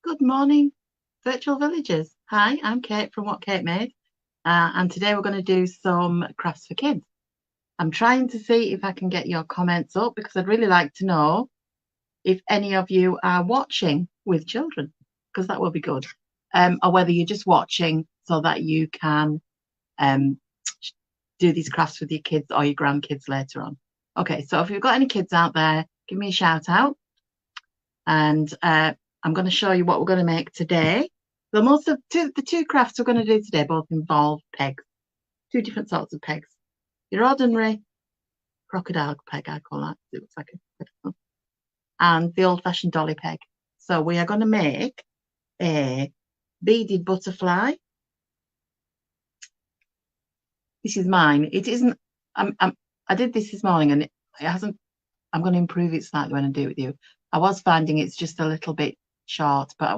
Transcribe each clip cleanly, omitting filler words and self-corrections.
Good morning, virtual villagers. Hi, I'm Kate from What Kate Made, and today we're going to do some crafts for kids. I'm trying to see if I can get your comments up because I'd really like to know if any of you are watching with children, because that will be good, or whether you're just watching so that you can um, do these crafts with your kids or your grandkids later on. Okay, so if you've got any kids out there, give me a shout out, and I'm going to show you what we're going to make today. So the two crafts we're going to do today both involve pegs, two different sorts of pegs. Your ordinary crocodile peg, I call that. It looks like a and the old-fashioned dolly peg. So we are going to make a beaded butterfly. This is mine. It isn't. I did this morning and it hasn't. I'm going to improve it slightly when I do it with you. I was finding it's just a little bit short, but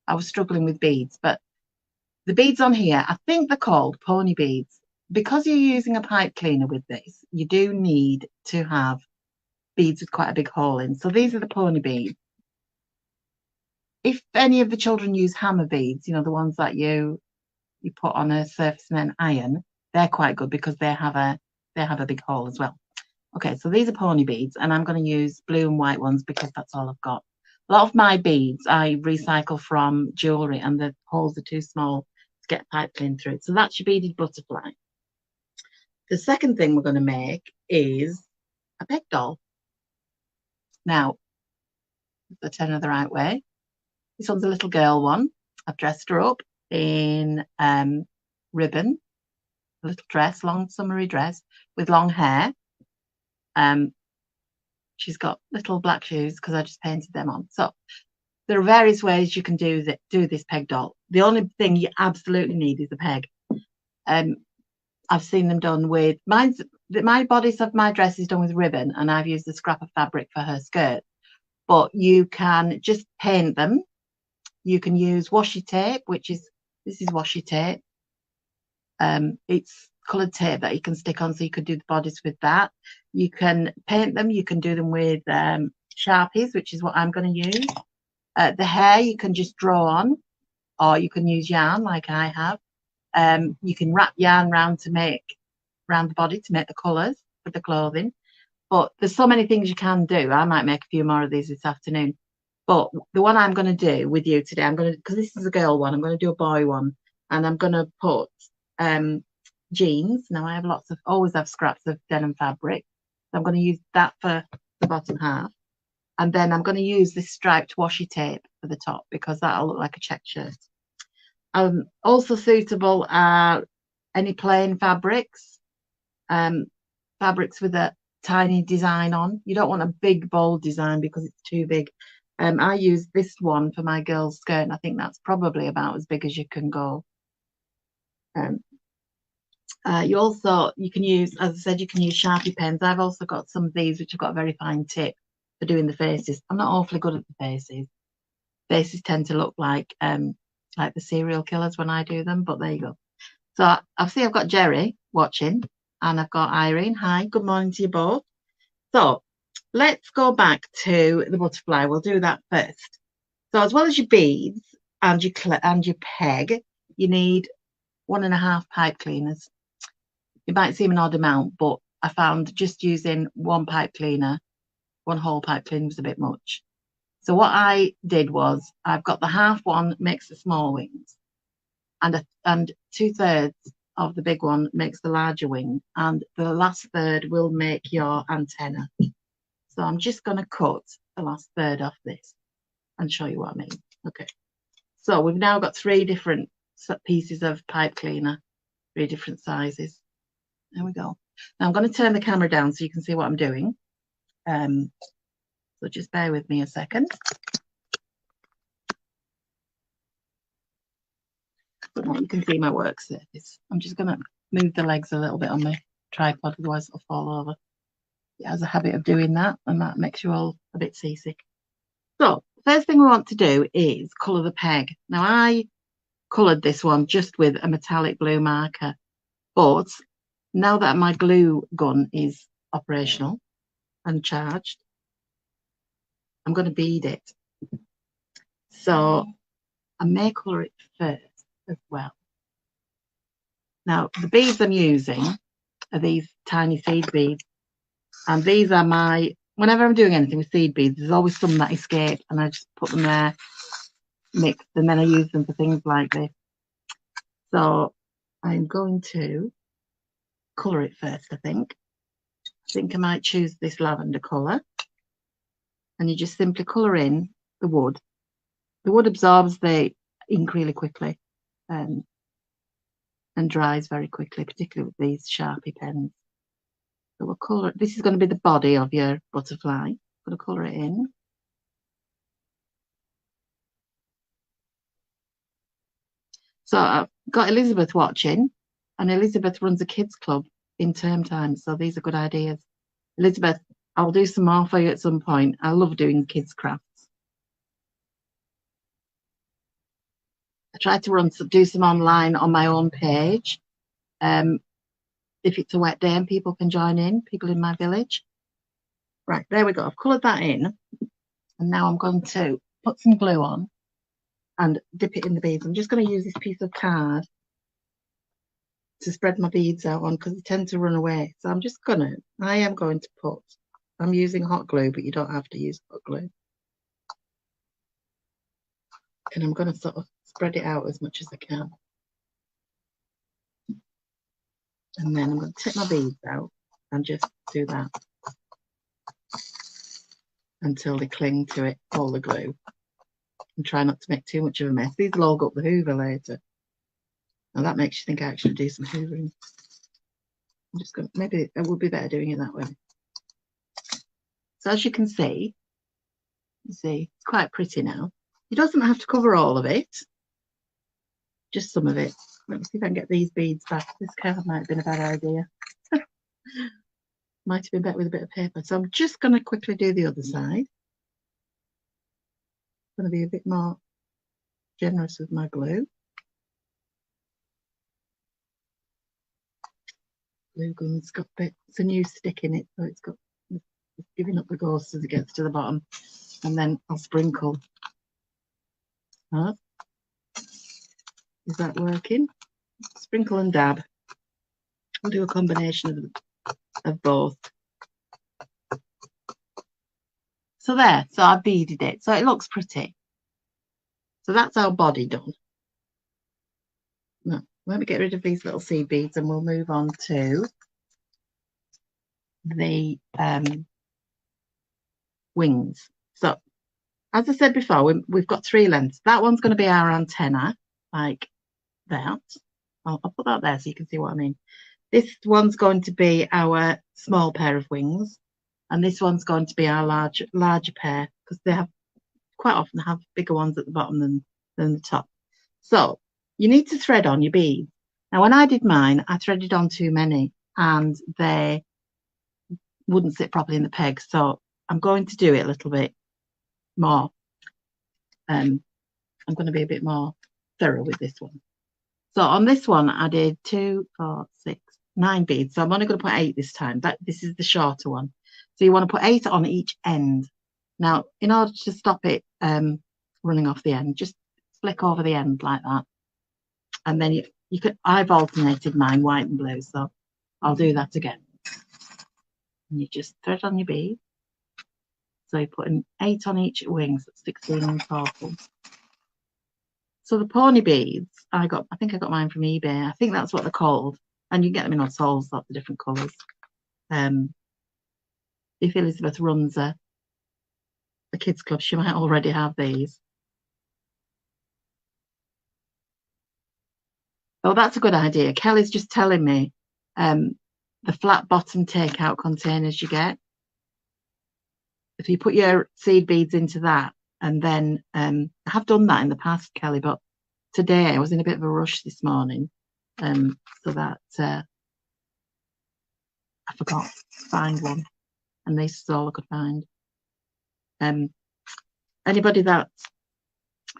I was struggling with beads. But the beads on here, I think they're called pony beads. Because you're using a pipe cleaner with this, you do need to have beads with quite a big hole in. So these are the pony beads. If any of the children use hammer beads, you know, the ones that you put on a surface and then iron, they're quite good because they have a big hole as well. Okay, so these are pony beads, and I'm going to use blue and white ones because that's all I've got. A lot of my beads I recycle from jewellery, and the holes are too small to get pipe clean through it. So that's your beaded butterfly. The second thing we're going to make is a peg doll. Now, the turn her the right way. This one's a little girl one. I've dressed her up in ribbon, a little dress, long summery dress with long hair. She's got little black shoes because I just painted them on. So there are various ways you can do this peg doll. The only thing you absolutely need is a peg. I've seen them done with my bodice of my dress is done with ribbon, and I've used a scrap of fabric for her skirt. But you can just paint them. You can use washi tape, this is washi tape. It's coloured tape that you can stick on, so you could do the bodice with that. You can paint them. You can do them with Sharpies, which is what I'm going to use. The hair you can just draw on, or you can use yarn like I have. You can wrap yarn round the body to make the colours for the clothing. But there's so many things you can do. I might make a few more of these this afternoon. But the one I'm going to do with you today, because this is a girl one, I'm going to do a boy one, and I'm going to put jeans. Now I always have scraps of denim fabric. So I'm going to use that for the bottom half. And then I'm going to use this striped washi tape for the top because that'll look like a check shirt. Also suitable are any plain fabrics, fabrics with a tiny design on. You don't want a big bold design because it's too big. I use this one for my girl's skirt, and I think that's probably about as big as you can go. You can use, as I said, you can use Sharpie pens. I've also got some of these which have got a very fine tip for doing the faces. I'm not awfully good at the faces. Faces tend to look like the serial killers when I do them, but there you go. So I've got Jerry watching, and I've got Irene. Hi, good morning to you both. So let's go back to the butterfly. We'll do that first. So as well as your beads and your peg, you need 1.5 pipe cleaners. It might seem an odd amount, but I found just using one whole pipe cleaner was a bit much. So what I did was I've got the half one makes the small wings, and 2/3 of the big one makes the larger wing, and the last third will make your antenna. So I'm just going to cut the last third off this and show you what I mean. Okay. So we've now got 3 different pieces of pipe cleaner, 3 different sizes. There we go. Now I'm going to turn the camera down so you can see what I'm doing. So just bear with me a second. But now you can see my work surface. I'm just going to move the legs a little bit on my tripod, otherwise it'll fall over. It has a habit of doing that, and that makes you all a bit seasick. So first thing we want to do is colour the peg. Now I coloured this one just with a metallic blue marker, but now that my glue gun is operational and charged, I'm going to bead it. So I may colour it first as well. Now, the beads I'm using are these tiny seed beads. And these are my, whenever I'm doing anything with seed beads, there's always some that escape, and I just put them there, mixed, and then I use them for things like this. So I'm going to colour it first, I think. I think I might choose this lavender colour. And you just simply colour in the wood. The wood absorbs the ink really quickly and dries very quickly, particularly with these Sharpie pens. So we'll colour, this is going to be the body of your butterfly. I'm going to colour it in. So I've got Elizabeth watching, and Elizabeth runs a kids club in term time. So these are good ideas. Elizabeth, I'll do some more for you at some point. I love doing kids crafts. I try to do some online on my own page. If it's a wet day and people can join in, people in my village. Right, there we go. I've coloured that in. And now I'm going to put some glue on and dip it in the beads. I'm just going to use this piece of card to spread my beads out on because they tend to run away. So I am going to put, I'm using hot glue, but you don't have to use hot glue. And I'm going to sort of spread it out as much as I can. And then I'm going to take my beads out and just do that until they cling to it, all the glue. And try not to make too much of a mess. These will all go up the hoover later. Now that makes you think I actually do some hoovering. I'm just going to, maybe it would be better doing it that way. So as you can see, it's quite pretty now. It doesn't have to cover all of it, just some of it. Let me see if I can get these beads back. This card might have been a bad idea. Might have been better with a bit of paper. So I'm just going to quickly do the other side. I'm going to be a bit more generous with my glue. Glue gun's got it's a new stick in it, so it's giving up the ghost as it gets to the bottom. And then I'll sprinkle. Is that working? Sprinkle and dab. I'll do a combination of both. So there, so I've beaded it. So it looks pretty. So that's our body done. Now, let me get rid of these little seed beads and we'll move on to the wings. So as I said before, we've got 3 lengths. That one's going to be our antenna, like that. I'll put that there so you can see what I mean. This one's going to be our small pair of wings, and this one's going to be our larger pair, because they quite often have bigger ones at the bottom than the top. So you need to thread on your beads. Now, when I did mine, I threaded on too many, and they wouldn't sit properly in the peg. So I'm going to do it a little bit more. I'm going to be a bit more thorough with this one. So on this one, I did 2, 4, 6, 9 beads. So I'm only going to put 8 this time. This is the shorter one. So you want to put 8 on each end. Now, in order to stop it running off the end, just flick over the end like that. And then you could, I've alternated mine, white and blue. So I'll do that again. And you just thread on your bead. So you're putting 8 on each wing, so 16 in total. So the pony beads, I think I got mine from eBay. I think that's what they're called. And you can get them in all sorts of different colours. If Elizabeth runs a kids club, she might already have these. Oh, that's a good idea. Kelly's just telling me the flat bottom takeout containers you get. If you put your seed beads into that, and then I have done that in the past, Kelly, but today I was in a bit of a rush this morning, so that I forgot to find one, and this is all I could find. Anybody that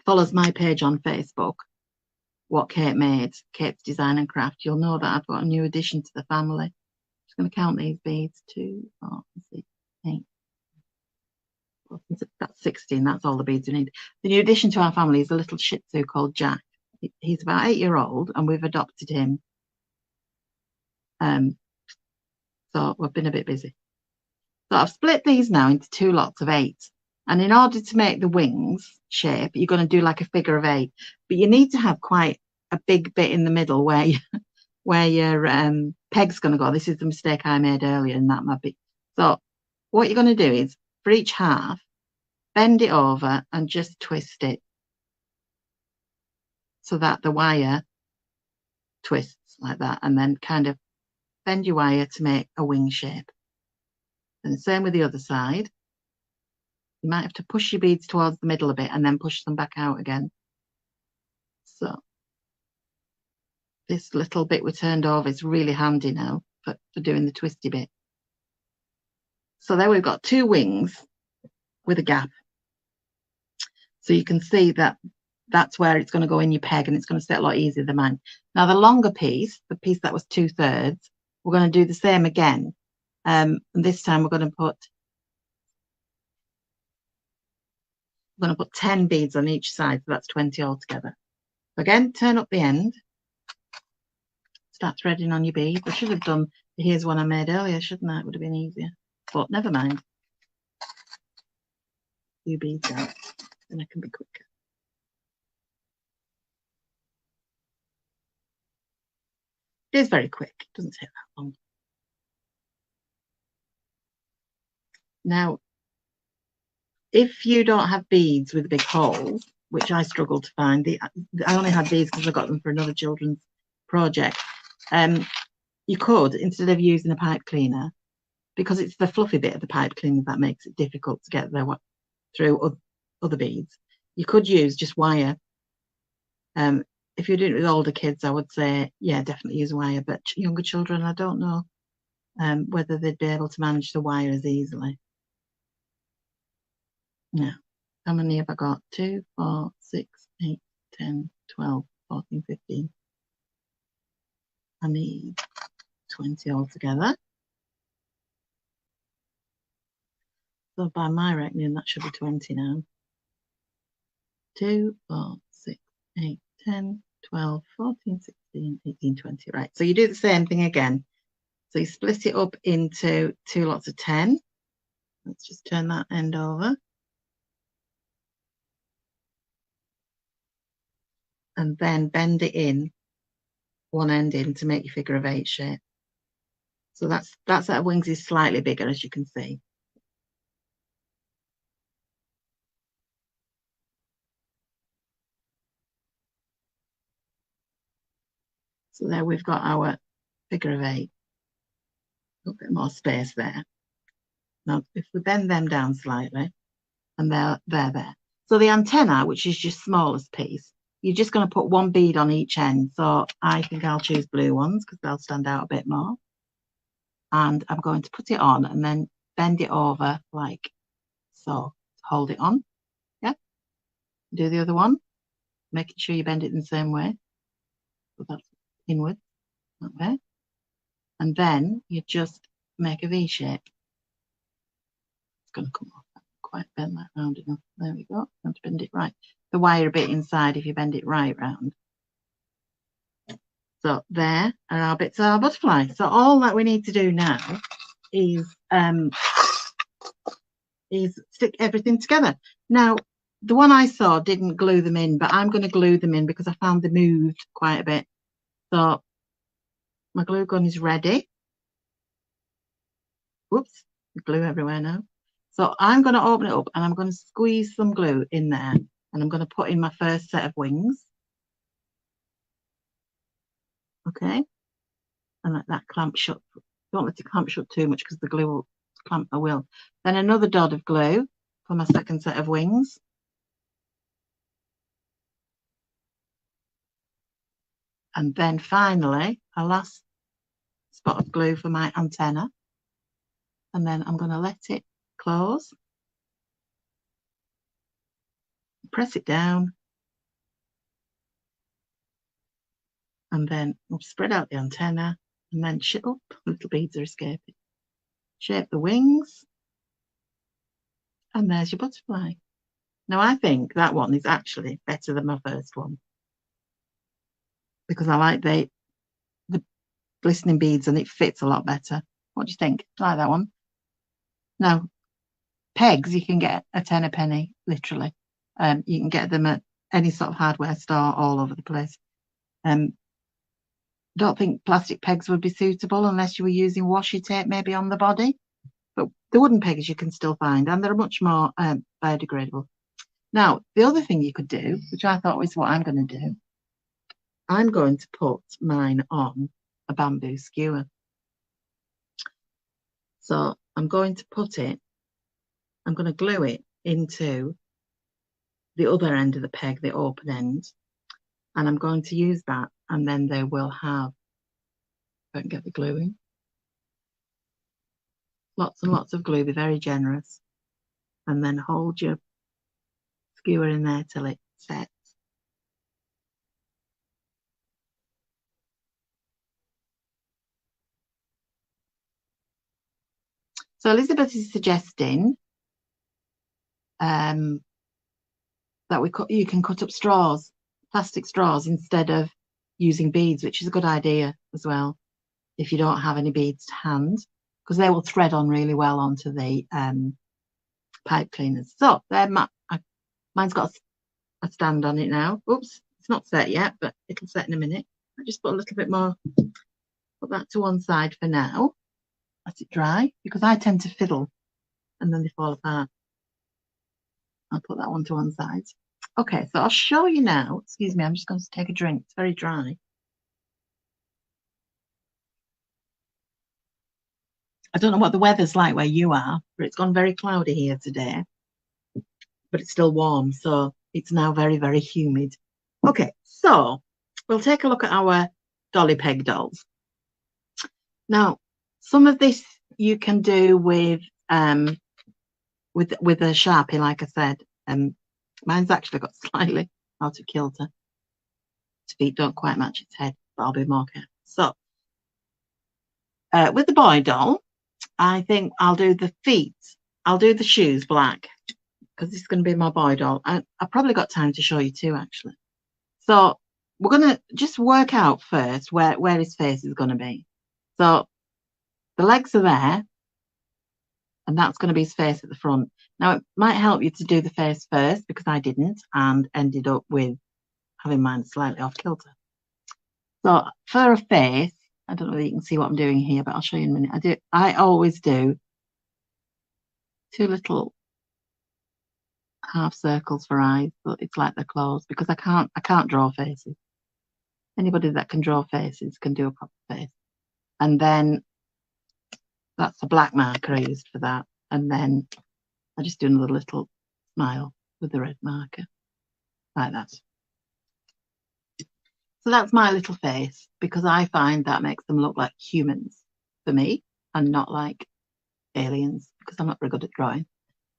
follows my page on Facebook, What Kate Made, Kate's Design and Craft, you'll know that I've got a new addition to the family. I'm just going to count these beads: 2, 4, 6, 8, That's 16. That's all the beads we need. The new addition to our family is a little Shih Tzu called Jack. He's about 8-year-old, and we've adopted him. So we've been a bit busy. So I've split these now into 2 lots of 8. And in order to make the wings shape, you're going to do like a figure of 8. But you need to have quite a big bit in the middle where your peg's going to go. This is the mistake I made earlier, and that might be. So what you're going to do is, for each half, bend it over and just twist it so that the wire twists like that, and then kind of bend your wire to make a wing shape. And the same with the other side. You might have to push your beads towards the middle a bit and then push them back out again. So this little bit we turned over is really handy now for doing the twisty bit. So there we've got 2 wings with a gap. So you can see that that's where it's going to go in your peg, and it's going to sit a lot easier than mine. Now the longer piece, the piece that was 2/3, we're going to do the same again. And this time we're going to put 10 beads on each side, so that's 20 altogether. So again, turn up the end, start threading on your beads. I should have done the here's one I made earlier, shouldn't I? It would have been easier, but never mind. A few beads out, then I can be quicker. It is very quick, it doesn't take that long. Now, if you don't have beads with big holes, which I struggled to find, I only had these because I got them for another children's project. You could, instead of using a pipe cleaner, because it's the fluffy bit of the pipe cleaner that makes it difficult to get through other beads, you could use just wire. If you're doing it with older kids, I would say, yeah, definitely use wire. But younger children, I don't know whether they'd be able to manage the wire as easily. Now, how many have I got? 2, 4, 6, 8, 10, 12, 14, 15. I need 20 altogether. So by my reckoning, that should be 20 now. 2, 4, 6, 8, 10, 12, 14, 16, 18, 20. Right, so you do the same thing again. So you split it up into 2 lots of 10. Let's just turn that end over. And then bend it in, one end in, to make your figure of 8 shape. So that set of wings is slightly bigger, as you can see. So there we've got our figure of 8. A bit more space there. Now, if we bend them down slightly, and they're there. So the antenna, which is your smallest piece, you're just going to put 1 bead on each end. So I think I'll choose blue ones because they'll stand out a bit more. And I'm going to put it on and then bend it over like so. Hold it on. Yeah. Do the other one, making sure you bend it in the same way. So that's inward, that way. And then you just make a V shape. It's going to come off. Quite bend that round enough. There we go. Have to bend it right. The wire a bit inside if you bend it right round. So there are our bits of our butterfly. So all that we need to do now is stick everything together. Now, the one I saw didn't glue them in, but I'm going to glue them in because I found they moved quite a bit. So my glue gun is ready. Whoops, glue everywhere now. So I'm going to open it up and I'm going to squeeze some glue in there, and I'm going to put in my first set of wings. Okay, and let that clamp shut. Don't let it clamp shut too much because the glue will clamp. I will. Then another dot of glue for my second set of wings. And then finally, a last spot of glue for my antenna. And then I'm going to let it close. Press it down. And then we'll spread out the antenna and then oh, little beads are escaping. Shape the wings. And there's your butterfly. Now, I think that one is actually better than my first one because I like the glistening beads and it fits a lot better. What do you think? I like that one. Now, pegs, you can get a tenner penny, literally. You can get them at any sort of hardware store all over the place. I don't think plastic pegs would be suitable unless you were using washi tape maybe on the body. But the wooden pegs you can still find, and they're much more biodegradable. Now, the other thing you could do, which I thought was what I'm going to do, I'm going to put mine on a bamboo skewer. So I'm going to I'm going to glue it into the other end of the peg, the open end, and I'm going to use that, and then they will have, if I can get the glue in, lots and lots of glue, be very generous, and then hold your skewer in there till it sets. So Elizabeth is suggesting that you can cut up straws, plastic straws, instead of using beads, which is a good idea as well if you don't have any beads to hand, because they will thread on really well onto the pipe cleaners. So there, mine's got a stand on it now. Oops, it's not set yet, but it'll set in a minute. I just put a little bit more, put that to one side for now. Let it dry, because I tend to fiddle and then they fall apart. I'll put that one to one side. Okay, so I'll show you now. Excuse me, I'm just going to take a drink. It's very dry. I don't know what the weather's like where you are, but it's gone very cloudy here today. But it's still warm, so it's now very, very humid. Okay, so we'll take a look at our dolly peg dolls. Now, some of this you can do with a Sharpie, like I said. Mine's actually got slightly out of kilter. Its feet don't quite match its head, but I'll be more careful. So, with the boy doll, I think I'll do the feet. I'll do the shoes black, because this is going to be my boy doll. I've probably got time to show you too, actually. So we're going to just work out first where his face is going to be. So the legs are there, and that's going to be his face at the front. Now, it might help you to do the face first, because I didn't and ended up with having mine slightly off kilter. So for a face, I don't know whether you can see what I'm doing here, but I'll show you in a minute. I always do 2 little half circles for eyes, but it's like they're closed, because I can't draw faces. Anybody that can draw faces can do a proper face. And then that's a black marker I used for that. And then I just do another little smile with the red marker, like that. So that's my little face, because I find that makes them look like humans for me and not like aliens, because I'm not very good at drawing.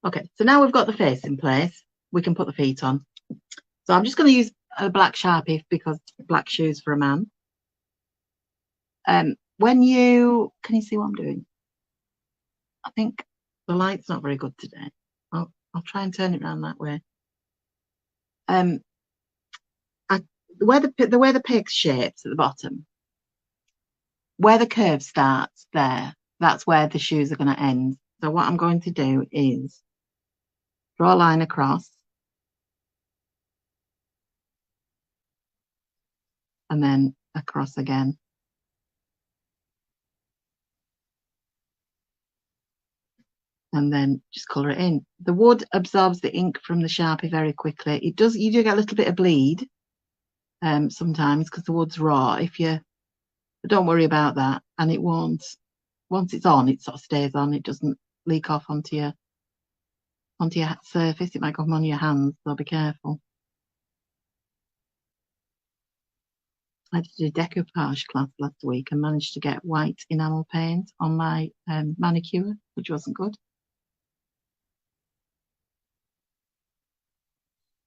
Okay, so now we've got the face in place, we can put the feet on. So I'm just going to use a black Sharpie, because black shoes for a man. Can you see what I'm doing? I think the light's not very good today. I'll try and turn it around that way. The way the pig's shapes at the bottom, where the curve starts there, that's where the shoes are going to end. So what I'm going to do is draw a line across, and then across again. And then just colour it in. The wood absorbs the ink from the Sharpie very quickly. You do get a little bit of bleed sometimes, because the wood's raw. But don't worry about that, and it won't. Once it's on, it sort of stays on. It doesn't leak off onto your surface. It might come on your hands, so be careful. I did a decoupage class last week and managed to get white enamel paint on my manicure, which wasn't good.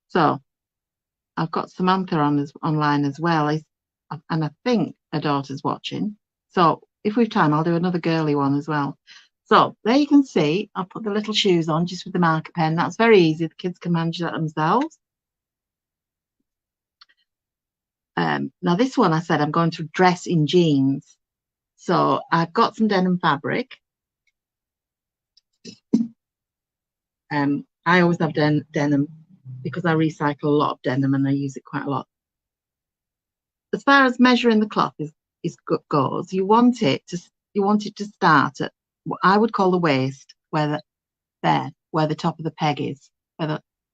So I've got Samantha online as well, and I think her daughter's watching. So if we've time, I'll do another girly one as well. So there you can see, I'll put the little shoes on just with the marker pen. That's very easy. The kids can manage that themselves. Now this one I said I'm going to dress in jeans. So I've got some denim fabric. I always have denim because I recycle a lot of denim and I use it quite a lot. As far as measuring the cloth goes, you want it to start at what I would call the waist, where the top of the peg is.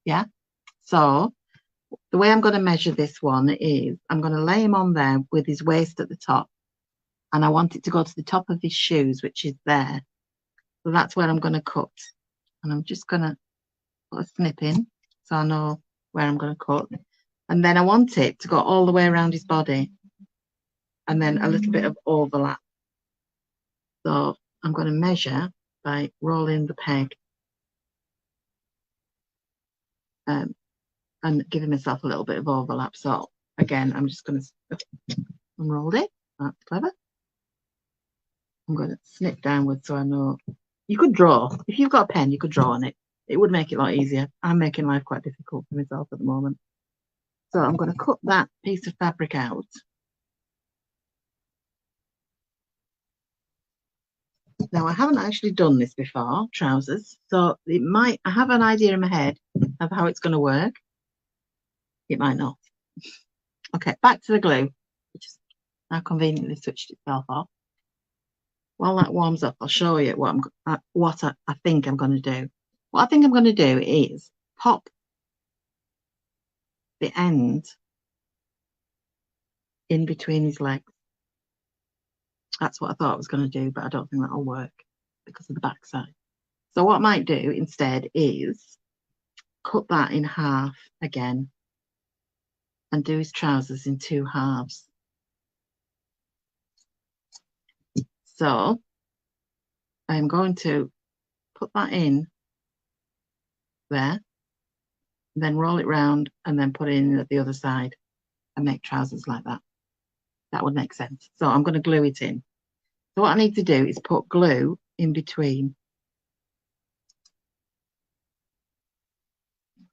Yeah. So the way I'm going to measure this one is I'm going to lay him on there with his waist at the top, and I want it to go to the top of his shoes, which is there. So that's where I'm going to cut, and I'm just going to put a snip in so I know where I'm going to cut, and then I want it to go all the way around his body, and then a little bit of overlap. So I'm going to measure by rolling the peg and giving myself a little bit of overlap. So again, I'm just going to unroll it. That's clever. I'm going to snip downwards so I know. You could draw. If you've got a pen, you could draw on it. It would make it a lot easier. I'm making life quite difficult for myself at the moment. So I'm going to cut that piece of fabric out. Now, I haven't actually done this before, trousers, so I have an idea in my head of how it's going to work. It might not. Okay, back to the glue, which is now conveniently switched itself off. While that warms up, I'll show you what I think I'm going to do. What I think I'm going to do is pop the end in between his legs. That's what I thought I was going to do, but I don't think that'll work because of the back side. So what I might do instead is cut that in half again and do his trousers in 2 halves. So I'm going to put that in there, then roll it round and then put it in at the other side and make trousers like that. That would make sense. So I'm going to glue it in. So what I need to do is put glue in between.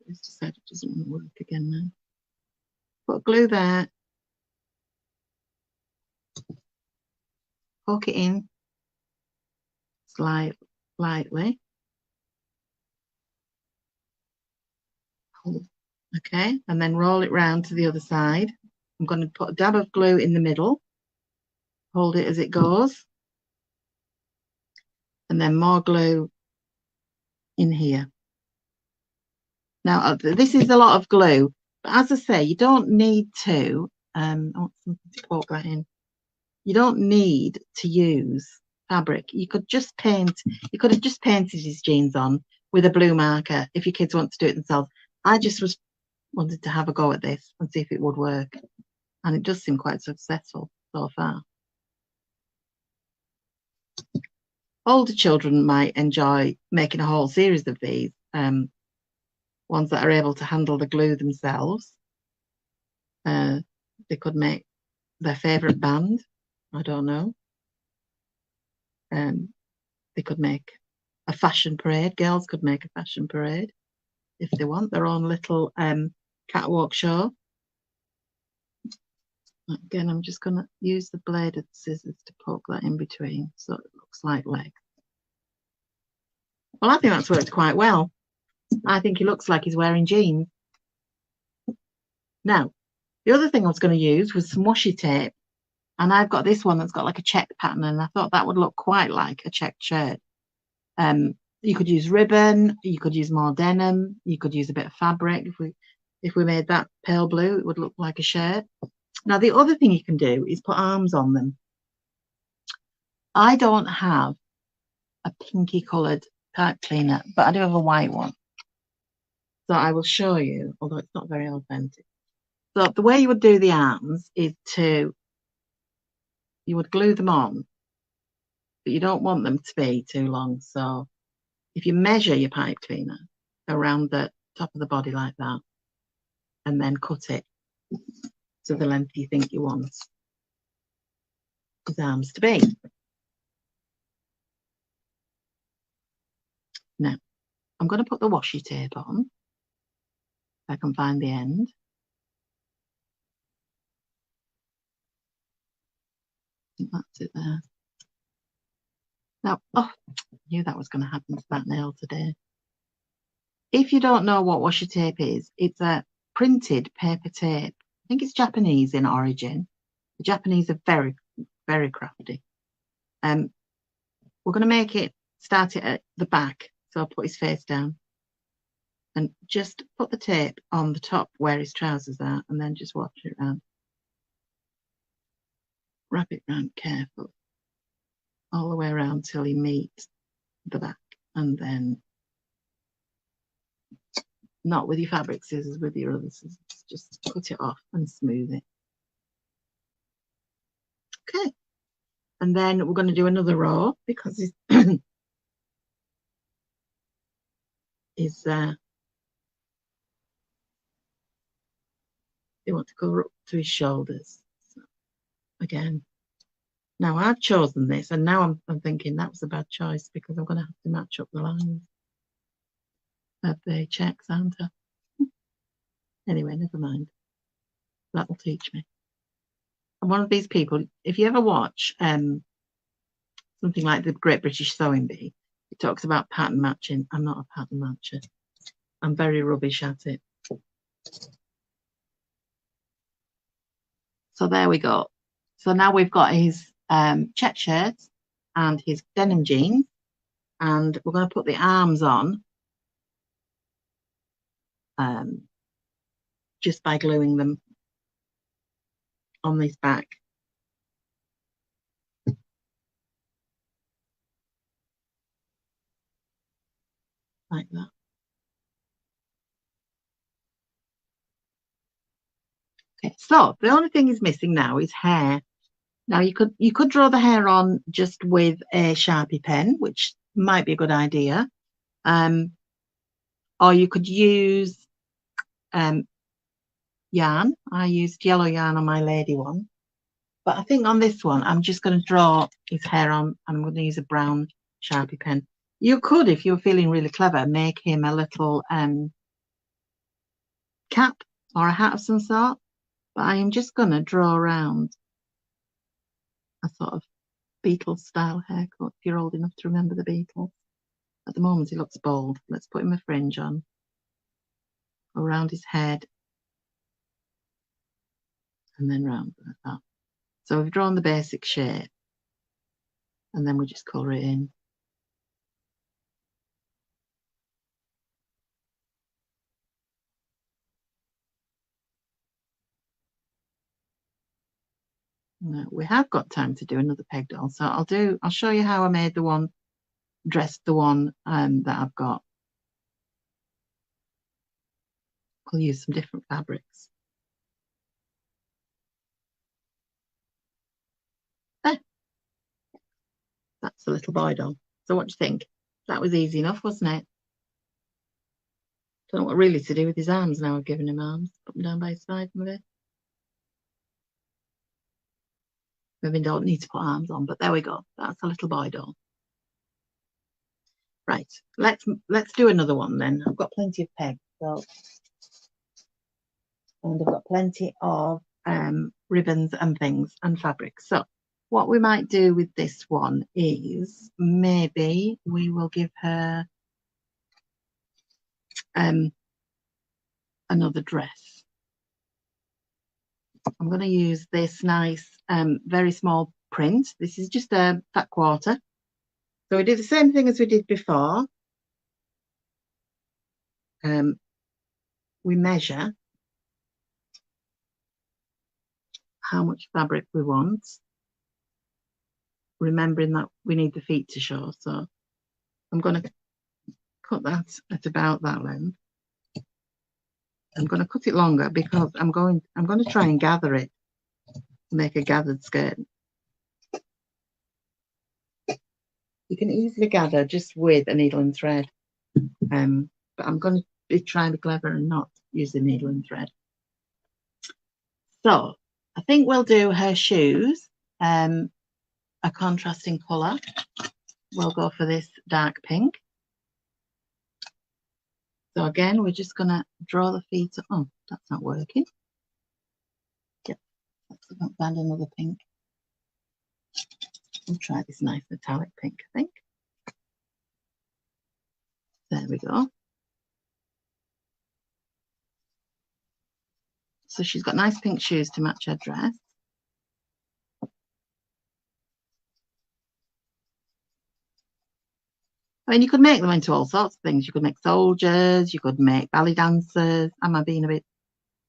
It's decided it doesn't want to work again now. Put glue there. Poke it in lightly. Okay, and then roll it round to the other side. I'm going to put a dab of glue in the middle. Hold it as it goes. And then more glue in here. Now, this is a lot of glue, but as I say, you don't need to, I want something to poke that in. You don't need to use fabric. You could have just painted his jeans on with a blue marker if your kids want to do it themselves. I just wanted to have a go at this and see if it would work. And it does seem quite successful so far. Older children might enjoy making a whole series of these, ones that are able to handle the glue themselves. They could make their favourite band. I don't know. They could make a fashion parade. Girls could make a fashion parade if they want their own little catwalk show. Again, I'm just going to use the blade of the scissors to poke that in between so it looks like legs. Well, I think that's worked quite well. I think he looks like he's wearing jeans. Now, the other thing I was going to use was some washi tape. And I've got this one that's got like a check pattern, and I thought that would look quite like a checked shirt. You could use ribbon, you could use more denim, you could use a bit of fabric. If we made that pale blue, it would look like a shirt. Now, the other thing you can do is put arms on them. I don't have a pinky coloured pipe cleaner, but I do have a white one. So I will show you, although it's not very authentic. So the way you would do the arms is you would glue them on, but you don't want them to be too long. So if you measure your pipe cleaner around the top of the body like that, and then cut it to the length you think you want his arms to be. Now, I'm going to put the washi tape on. If I can find the end. I think that's it there. Now, oh, I knew that was going to happen to that nail today. If you don't know what washi tape is, it's a printed paper tape. I think it's Japanese in origin. The Japanese are very, very crafty. We're going to start it at the back. So I'll put his face down and just put the tape on the top where his trousers are, and then just wash it around. Wrap it round carefully all the way around till he meets the back, and then not with your fabric scissors, with your other scissors, just cut it off and smooth it. Okay, and then we're going to do another row because he's you want to go up to his shoulders. So, again, now I've chosen this, and now I'm thinking that was a bad choice because I'm going to have to match up the lines of the checks, aren't I? Anyway, never mind. That will teach me. I'm one of these people. If you ever watch something like the Great British Sewing Bee, it talks about pattern matching. I'm not a pattern matcher. I'm very rubbish at it. So there we go. So now we've got his check shirts and his denim jeans, and we're going to put the arms on just by gluing them on this back. Like that. Okay, so the only thing is missing now is hair. Now you could draw the hair on just with a Sharpie pen, which might be a good idea. Or you could use yarn. I used yellow yarn on my lady one. But I think on this one, I'm just going to draw his hair on, and I'm going to use a brown Sharpie pen. You could, if you were feeling really clever, make him a little cap or a hat of some sort. But I am just going to draw around a sort of Beatles style haircut, if you're old enough to remember the Beatles. At the moment, he looks bald. Let's put him a fringe on around his head and then round like that. So we've drawn the basic shape, and then we just colour it in. No, we have got time to do another peg doll, so I'll show you how I made the one, dressed the one that I've got. I'll use some different fabrics. There. That's the little boy doll. So what do you think? That was easy enough, wasn't it? Don't know what really to do with his arms now. I've given him arms. Put them down by his side, maybe. Maybe don't need to put arms on, but there we go. That's a little boy doll. Right, let's do another one then. I've got plenty of pegs, so, and I've got plenty of ribbons and things and fabrics. So what we might do with this one is maybe we will give her another dress. I'm going to use this nice very small print. This is just a fat quarter. So we do the same thing as we did before. We measure how much fabric we want, remembering that we need the feet to show. So I'm going to cut that at about that length. I'm going to cut it longer because I'm going to try and gather it to make a gathered skirt. You can easily gather just with a needle and thread, but I'm going to try and be clever and not use the needle and thread. So I think we'll do her shoes, a contrasting colour. We'll go for this dark pink. So again, we're just going to draw the feet. Oh, that's not working. Yep, let's find another pink. We'll try this nice metallic pink, I think. There we go. So she's got nice pink shoes to match her dress. I mean, you could make them into all sorts of things. You could make soldiers, you could make ballet dancers. Am I being a bit?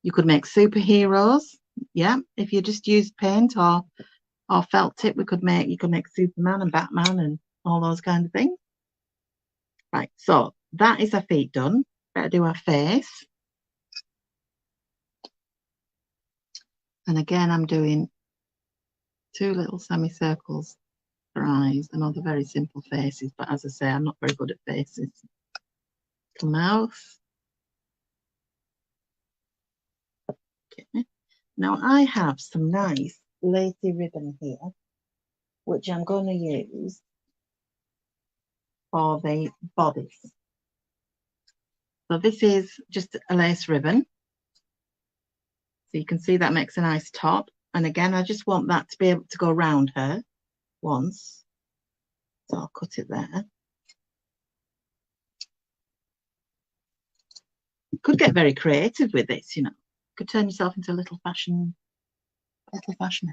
You could make superheroes. Yeah, if you just used paint or felt tip, you could make Superman and Batman and all those kind of things. Right, so that is her feet done. Better do her face. And again, I'm doing 2 little semicircles for eyes and other very simple faces. But as I say, I'm not very good at faces. Little mouth. Okay. Now I have some nice lacy ribbon here, which I'm going to use for the bodice. So this is just a lace ribbon. So you can see that makes a nice top. And again, I just want that to be able to go around her once. So I'll cut it there. You could get very creative with this, you know. You could turn yourself into a little fashion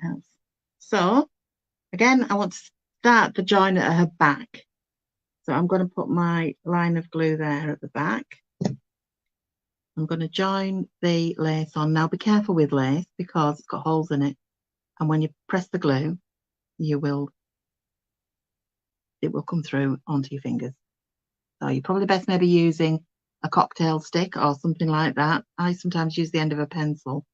house. So again, I want to start the join at her back. So I'm going to put my line of glue there at the back. I'm going to join the lace on. Now be careful with lace because it's got holes in it. And when you press the glue, it will come through onto your fingers. So you're probably best maybe using a cocktail stick or something like that. I sometimes use the end of a pencil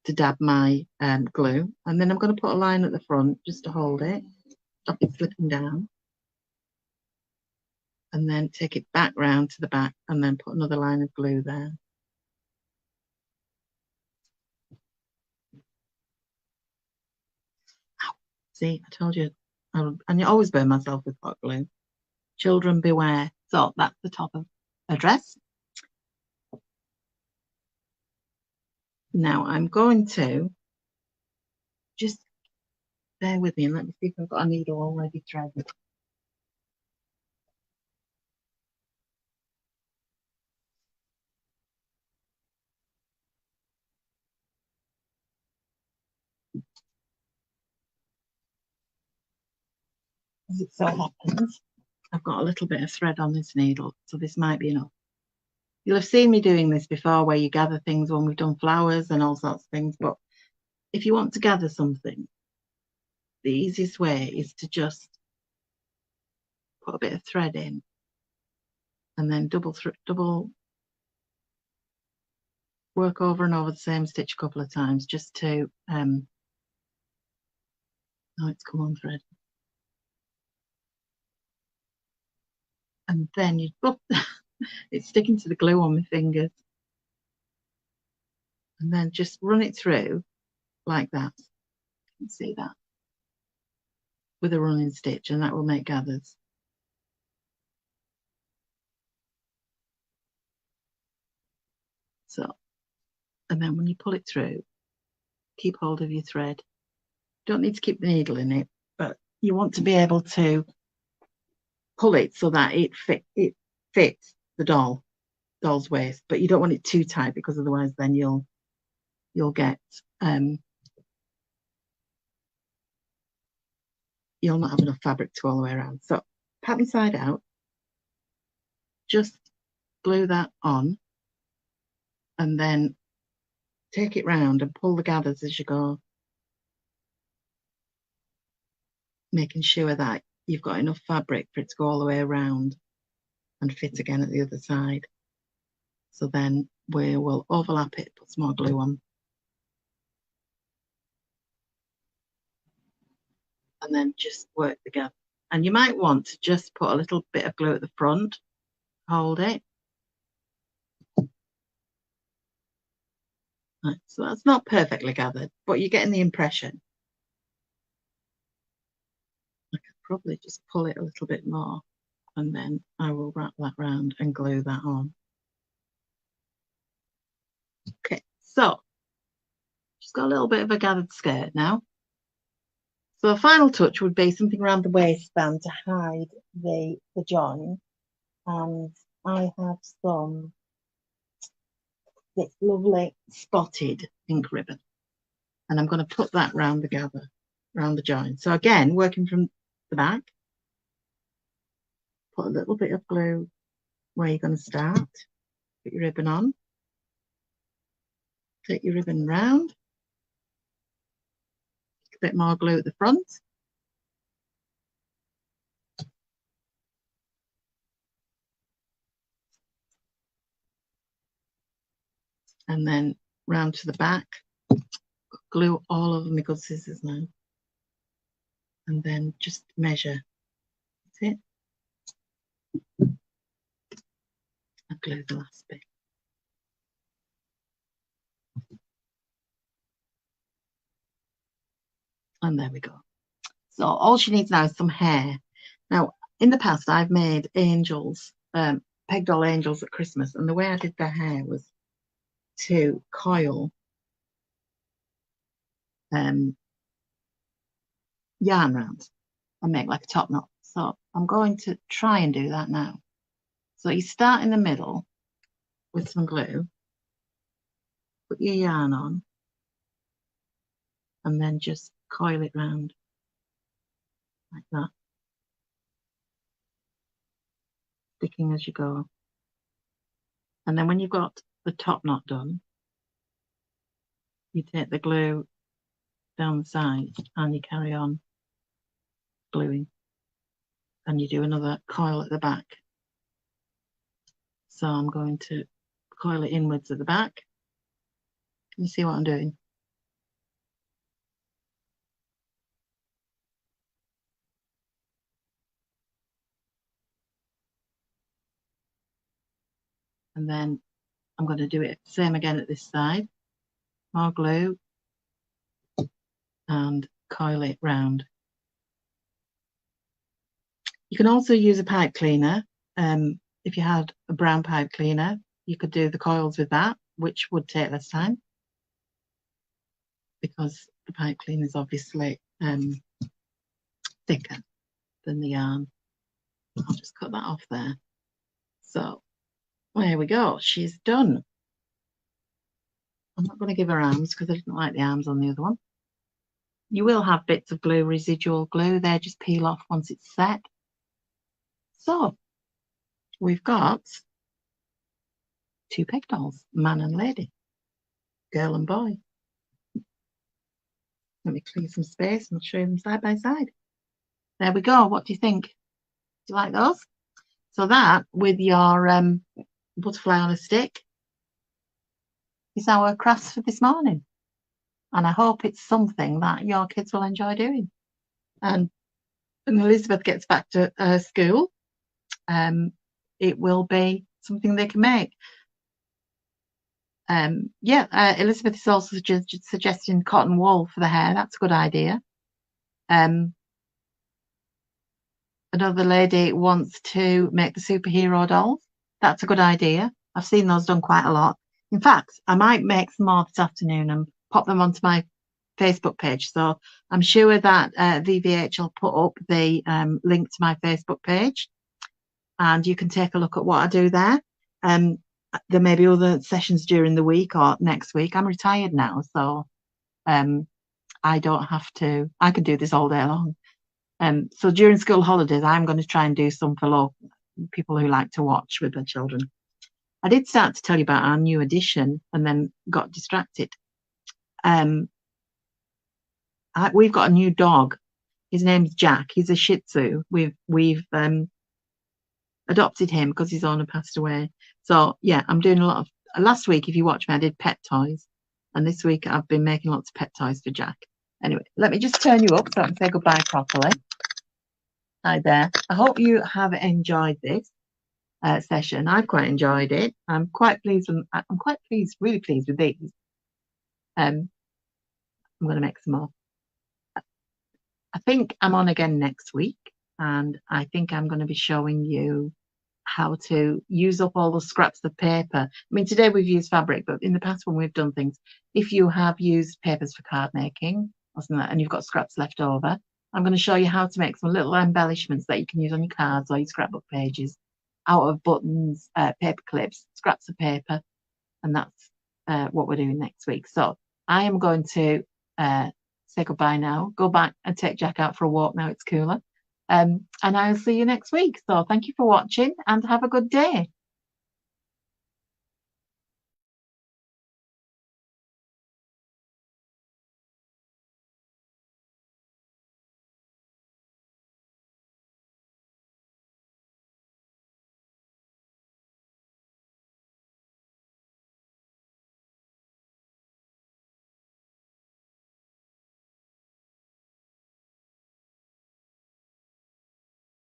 to dab my glue. And then I'm going to put a line at the front just to hold it, stop it slipping down. And then take it back round to the back and then put another line of glue there. See, I told you. And I always burn myself with hot glue. Children beware. So that's the top of a dress. Now I'm going to just bear with me and let me see if I've got a needle already threaded. As it so happens, I've got a little bit of thread on this needle, so this might be enough. You'll have seen me doing this before where you gather things when we've done flowers and all sorts of things, but if you want to gather something, the easiest way is to just put a bit of thread in and then double work over and over the same stitch a couple of times just to oh, it's come on thread. And then you it's sticking to the glue on my fingers. And then just run it through like that. You can see that with a running stitch, and that will make gathers. So, and then when you pull it through, keep hold of your thread. Don't need to keep the needle in it, but you want to be able to pull it so that it fits the doll's waist, but you don't want it too tight because otherwise then you'll get you'll not have enough fabric to go all the way around. So pattern side out, just glue that on and then take it round and pull the gathers as you go, making sure that you've got enough fabric for it to go all the way around and fit again at the other side. So then we will overlap it, put some more glue on, and then just work the gather. And you might want to just put a little bit of glue at the front, hold it. Right, so that's not perfectly gathered, but you're getting the impression. I could probably just pull it a little bit more, and then I will wrap that round and glue that on. So she's got a little bit of a gathered skirt now. So a final touch would be something around the waistband to hide the join. And I have this lovely spotted pink ribbon. And I'm going to put that round the gather, round the join. So again, working from the back, put a little bit of glue where you're going to start. Put your ribbon on. Take your ribbon round. A bit more glue at the front. And then round to the back. Glue all over my good scissors now. And then just measure. That's it. I'll glue the last bit. And there we go. So all she needs now is some hair. Now, in the past, I've made angels, peg doll angels at Christmas. And the way I did their hair was to coil yarn round and make like a top knot. So I'm going to try and do that now. So you start in the middle with some glue, put your yarn on, and then just coil it round like that, sticking as you go. And then when you've got the top knot done, you take the glue down the side and you carry on gluing, and you do another coil at the back. So I'm going to coil it inwards at the back. Can you see what I'm doing? And then I'm going to do it same again at this side. More glue and coil it round. You can also use a pipe cleaner. If you had a brown pipe cleaner, you could do the coils with that, which would take less time because the pipe cleaner is obviously thicker than the yarn. I'll just cut that off there. So there we go. She's done. I'm not going to give her arms because I didn't like the arms on the other one. You will have bits of glue, residual glue. They just peel off once it's set. So we've got two peg dolls, man and lady, girl and boy. Let me clear some space and I'll show you them side by side. There we go. What do you think? Do you like those? So that, with your butterfly on a stick, is our crafts for this morning. And I hope it's something that your kids will enjoy doing. And when Elizabeth gets back to school, it will be something they can make. Elizabeth is also suggesting cotton wool for the hair. That's a good idea. Another lady wants to make the superhero dolls. That's a good idea. I've seen those done quite a lot. In fact, I might make some more this afternoon and pop them onto my Facebook page. So I'm sure that VVH will put up the link to my Facebook page, and you can take a look at what I do there. There may be other sessions during the week or next week. I'm retired now, so I don't have to. I can do this all day long. So during school holidays, I'm going to try and do some for people who like to watch with their children. I did start to tell you about our new edition and then got distracted. We've got a new dog. His name's Jack. He's a Shih Tzu. We've adopted him because his owner passed away. So yeah, I'm doing a lot of. Last week, if you watch me, I did pet toys, and this week I've been making lots of pet toys for Jack. Anyway, let me just turn you up so I can say goodbye properly. Hi there. I hope you have enjoyed this session. I've quite enjoyed it. I'm quite pleased. Really pleased with these. I'm going to make some more. I think I'm on again next week, and I think I'm going to be showing you how to use up all the scraps of paper. I mean, today we've used fabric, but in the past when we've done things, if you have used papers for card making or something like that, and you've got scraps left over, I'm going to show you how to make some little embellishments that you can use on your cards or your scrapbook pages out of buttons, paper clips, scraps of paper, and that's what we're doing next week. So I am going to say goodbye now, go back and take Jack out for a walk now it's cooler. And I'll see you next week. So thank you for watching and have a good day.